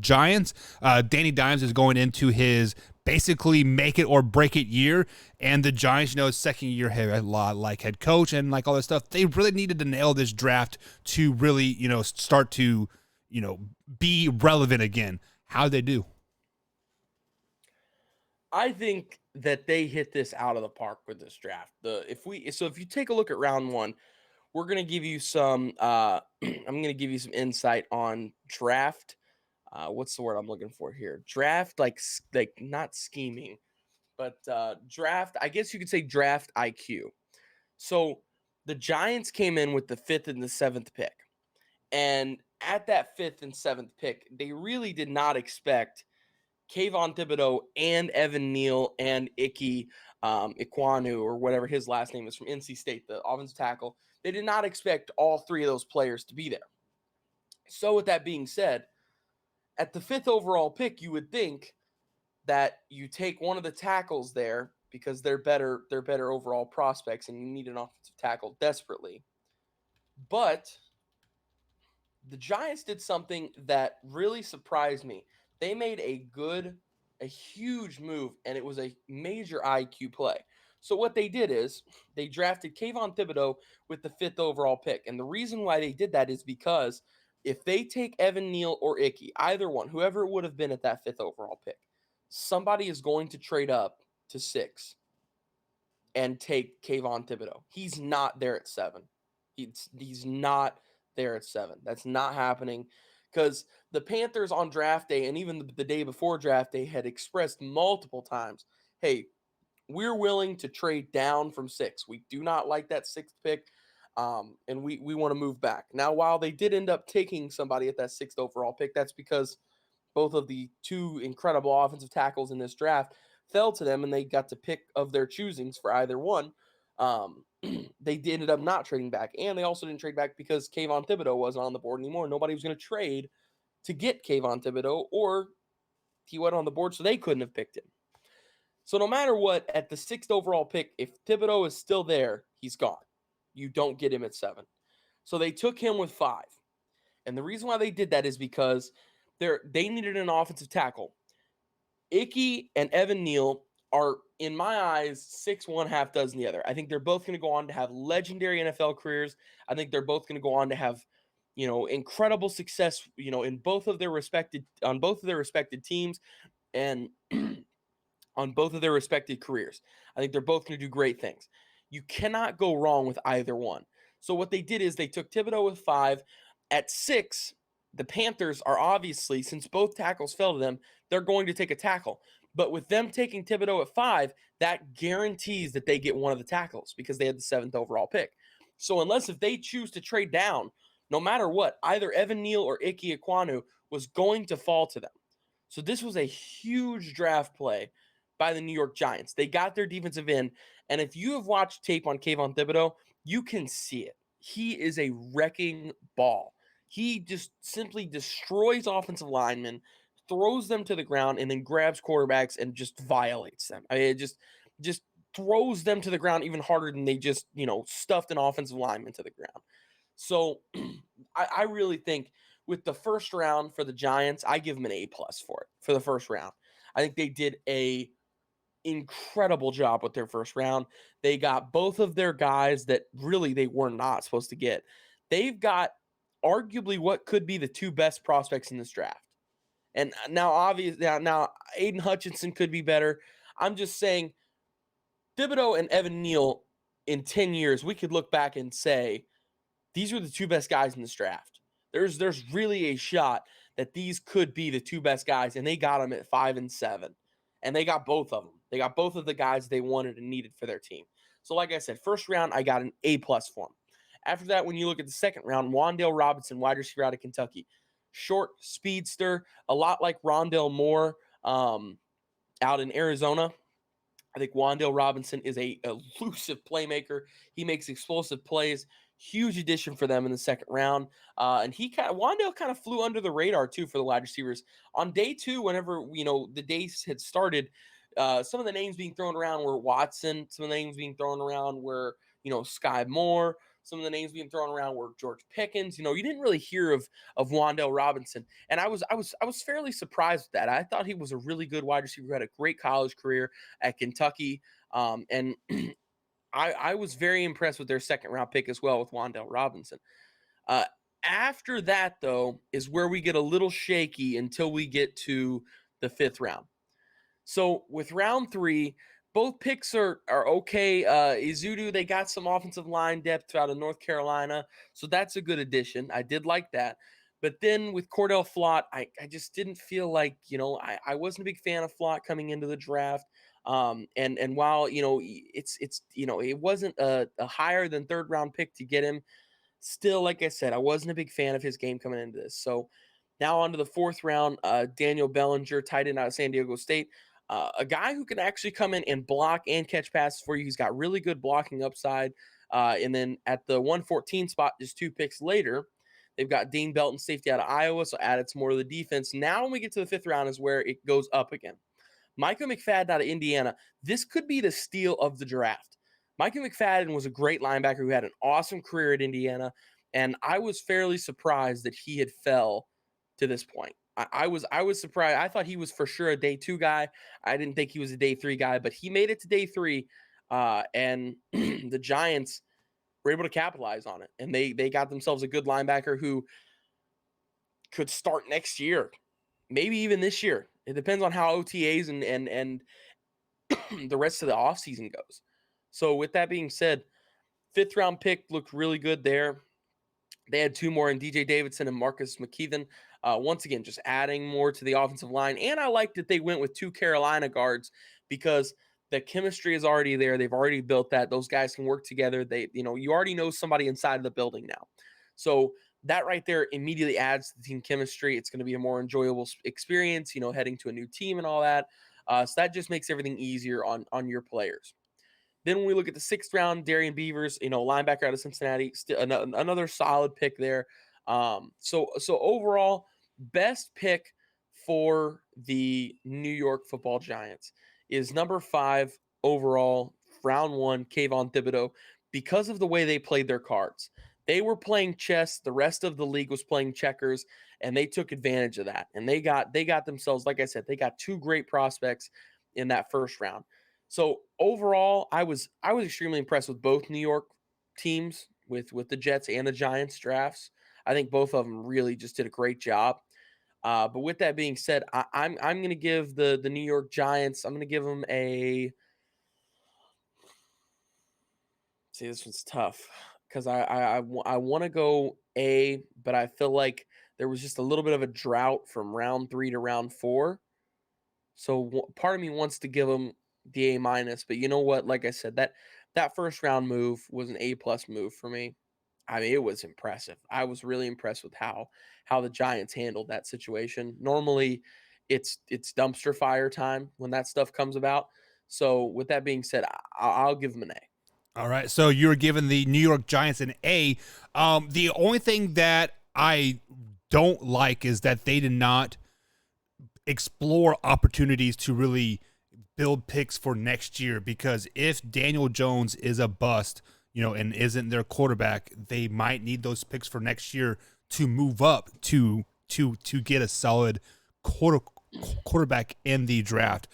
Giants. Danny Dimes is going into his basically make it or break it year, and the Giants, second year a lot like head coach and like all this stuff. They really needed to nail this draft to really, start to, be relevant again. How'd they do? I think that they hit this out of the park with this draft. If you take a look at round one, we're gonna give you some. I'm gonna give you some insight on draft. What's the word I'm looking for here? Draft, like not scheming, but draft. I guess you could say draft IQ. So the Giants came in with the 5th and the 7th pick, and at that 5th and 7th pick, they really did not expect Kayvon Thibodeaux and Evan Neal and Ike Iquanu, or whatever his last name is, from NC State, the offensive tackle. They did not expect all three of those players to be there. So with that being said, at the 5th overall pick, you would think that you take one of the tackles there because they're better overall prospects and you need an offensive tackle desperately. But the Giants did something that really surprised me. They made a huge move, and it was a major IQ play. So what they did is they drafted Kayvon Thibodeaux with the 5th overall pick. And the reason why they did that is because if they take Evan Neal or Icky, either one, whoever it would have been at that 5th overall pick, somebody is going to trade up to 6 and take Kayvon Thibodeaux. He's not there at 7. He's not there at 7. That's not happening because the Panthers on draft day and even the day before draft day had expressed multiple times, hey, we're willing to trade down from 6. We do not like that 6th pick, and we want to move back. Now, while they did end up taking somebody at that 6th overall pick, that's because both of the two incredible offensive tackles in this draft fell to them, and they got to pick of their choosings for either one. They ended up not trading back, and they also didn't trade back because Kayvon Thibodeaux wasn't on the board anymore. Nobody was going to trade to get Kayvon Thibodeaux, or he went on the board, so they couldn't have picked him. So no matter what, at the 6th overall pick, if Thibodeaux is still there, he's gone. You don't get him at 7. So they took him with 5. And the reason why they did that is because they needed an offensive tackle. Icky and Evan Neal are, in my eyes, 6 one, half dozen the other. I think they're both going to go on to have legendary NFL careers. I think they're both going to go on to have, incredible success, in both of their respected teams and on both of their respected careers. I think they're both going to do great things. You cannot go wrong with either one. So what they did is they took Thibodeaux with 5. At 6, the Panthers are obviously, since both tackles fell to them, they're going to take a tackle. But with them taking Thibodeaux at 5, that guarantees that they get one of the tackles because they had the 7th overall pick. So if they choose to trade down, no matter what, either Evan Neal or Ike Iquanu was going to fall to them. So this was a huge draft play by the New York Giants. They got their defensive end, and if you have watched tape on Kayvon Thibodeaux, you can see it. He is a wrecking ball. He just simply destroys offensive linemen, throws them to the ground, and then grabs quarterbacks and just violates them. I mean, it just throws them to the ground even harder than they just, stuffed an offensive lineman to the ground. So I really think with the first round for the Giants, I give them an A+ for it for the first round. I think they did a incredible job with their first round. They got both of their guys that really they were not supposed to get. They've got arguably what could be the 2 best prospects in this draft. And now Aiden Hutchinson could be better. I'm just saying Thibodeaux and Evan Neal, in 10 years, we could look back and say these are the 2 best guys in this draft. There's really a shot that these could be the 2 best guys, and they got them at 5 and 7. And they got both of them. They got both of the guys they wanted and needed for their team. So like I said, first round, I got an A+ for them. After that, when you look at the second round, Wan'Dale Robinson, wide receiver out of Kentucky. Short speedster, a lot like Rondale Moore out in Arizona. I think Wan'Dale Robinson is a elusive playmaker. He makes explosive plays. Huge addition for them in the second round. And Wan'Dale kind of flew under the radar too for the wide receivers. On day 2, whenever, the days had started, some of the names being thrown around were Watson. Some of the names being thrown around were, Sky Moore. some of the names being thrown around were George Pickens. You didn't really hear of Wan'Dale Robinson, and I was fairly surprised with that. I thought he was a really good wide receiver who had a great college career at Kentucky, and I was very impressed with their second round pick as well with Wan'Dale Robinson. After that, though, is where we get a little shaky until we get to the 5th round. So with round 3, both picks are okay. Izudu, they got some offensive line depth out of North Carolina, so that's a good addition. I did like that. But then with Cordell Flott, I just didn't feel like, I wasn't a big fan of Flott coming into the draft. And while, it's it wasn't a higher than 3rd round pick to get him, still, like I said, I wasn't a big fan of his game coming into this. So now on to the 4th round, Daniel Bellinger, tight end out of San Diego State. A guy who can actually come in and block and catch passes for you. He's got really good blocking upside. And then at the 114 spot, just 2 picks later, they've got Dean Belton, safety out of Iowa, so added some more to the defense. Now when we get to the 5th round is where it goes up again. Micah McFadden out of Indiana. This could be the steal of the draft. Micah McFadden was a great linebacker who had an awesome career at Indiana, and I was fairly surprised that he had fell to this point. I was surprised. I thought he was for sure a day 2 guy. I didn't think he was a day 3 guy, but he made it to day 3, and the Giants were able to capitalize on it, and they got themselves a good linebacker who could start next year, maybe even this year. It depends on how OTAs and the rest of the offseason goes. So with that being said, 5th round pick looked really good there. They had 2 more in DJ Davidson and Marcus McKeithen. Once again, just adding more to the offensive line. And I like that they went with 2 Carolina guards because the chemistry is already there. They've already built that. Those guys can work together. You already know somebody inside of the building now. So that right there immediately adds to the team chemistry. It's going to be a more enjoyable experience, heading to a new team and all that. So that just makes everything easier on your players. Then when we look at the 6th round, Darian Beavers, linebacker out of Cincinnati, still another solid pick there. So overall, best pick for the New York Football Giants is number 5 overall, round 1, Kayvon Thibodeaux, because of the way they played their cards. They were playing chess. The rest of the league was playing checkers, and they took advantage of that. And they got themselves, like I said, they got 2 great prospects in that 1st round. So overall, I was extremely impressed with both New York teams, with the Jets and the Giants drafts. I think both of them really just did a great job. But with that being said, I'm going to give the New York Giants, I'm going to give them a. See, this one's tough because I want to go A, but I feel like there was just a little bit of a drought from round 3 to round 4. So part of me wants to give them the A-, but you know what? Like I said, that 1st round move was an A+ move for me. I mean, it was impressive. I was really impressed with how the Giants handled that situation. Normally, it's dumpster fire time when that stuff comes about. So with that being said, I'll give them an A. All right, so you're giving the New York Giants an A. The only thing that I don't like is that they did not explore opportunities to really build picks for next year, because if Daniel Jones is a bust, and isn't their quarterback, they might need those picks for next year to move up to get a solid quarterback in the draft.